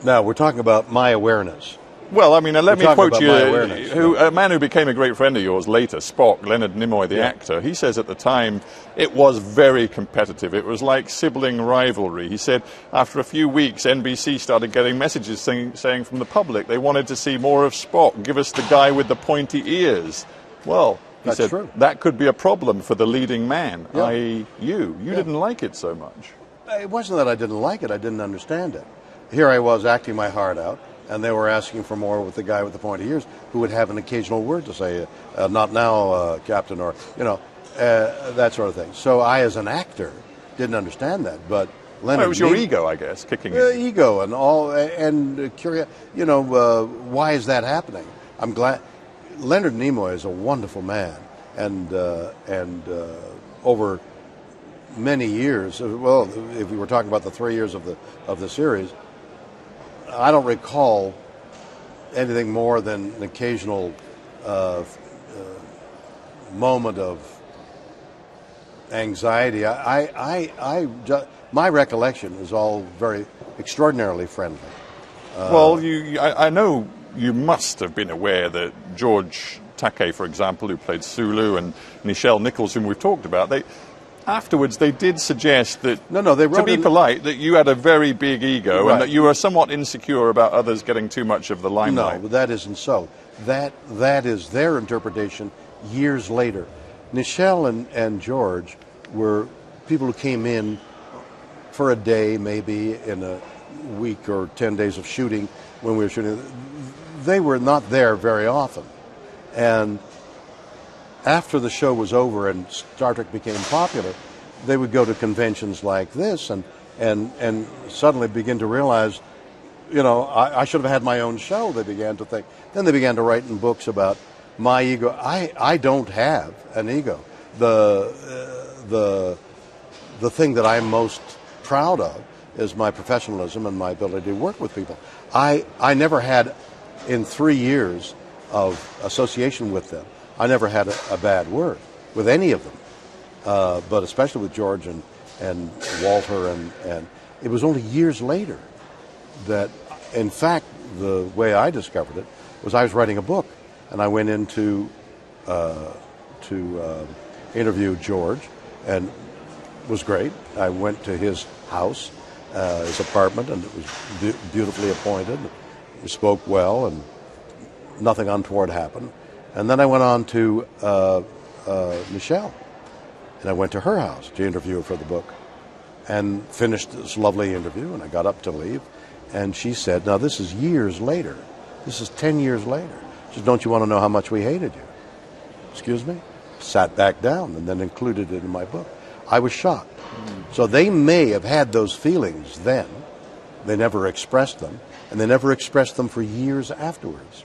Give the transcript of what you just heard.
Now, we're talking about my awareness. Well, I mean, let me quote you, a man who became a great friend of yours later, Spock, Leonard Nimoy, the actor. He says at the time it was very competitive. It was like sibling rivalry. He said after a few weeks, NBC started getting messages saying from the public they wanted to see more of Spock. Give us the guy with the pointy ears. Well, he said true. That could be a problem for the leading man, Yeah. i.e. you. You didn't like it so much. It wasn't that I didn't like it. I didn't understand it. Here I was acting my heart out, and they were asking for more with the guy with the pointy ears, who would have an occasional word to say, not now, Captain, or, that sort of thing. So I, as an actor, didn't understand that. But Leonard, Well, it was your ego, I guess, kicking in. Ego and all, and curious. Why is that happening? I'm glad. Leonard Nimoy is a wonderful man, and over many years. Well, if we were talking about the 3 years of the series, I don't recall anything more than an occasional moment of anxiety. My recollection is all very extraordinarily friendly. Well, I know you must have been aware that George Takei, for example, who played Sulu, and Nichelle Nichols, whom we've talked about, afterwards they did suggest that, they wrote to be polite, that you had a very big ego, right, and that you were somewhat insecure about others getting too much of the limelight. No, that isn't so. That is their interpretation years later. Nichelle and George were people who came in for a day, maybe in a week or 10 days of shooting when we were shooting. They were not there very often. And after the show was over and Star Trek became popular, they would go to conventions like this and suddenly begin to realize, I should have had my own show, they began to think. Then they began to write in books about my ego. I don't have an ego. The thing that I'm most proud of is my professionalism and my ability to work with people. I never had, in 3 years of association with them, I never had a bad word with any of them, but especially with George and Walter, and it was only years later that, in fact, the way I discovered it was I was writing a book, and I went in to interview George, and it was great. I went to his house, his apartment, and it was beautifully appointed. We spoke well, and nothing untoward happened. And then I went on to Nichelle, and I went to her house to interview her for the book, and finished this lovely interview, and I got up to leave, and she said, now this is years later. This is 10 years later. She said, don't you want to know how much we hated you? Excuse me? Sat back down and then included it in my book. I was shocked. So they may have had those feelings then. They never expressed them, and they never expressed them for years afterwards.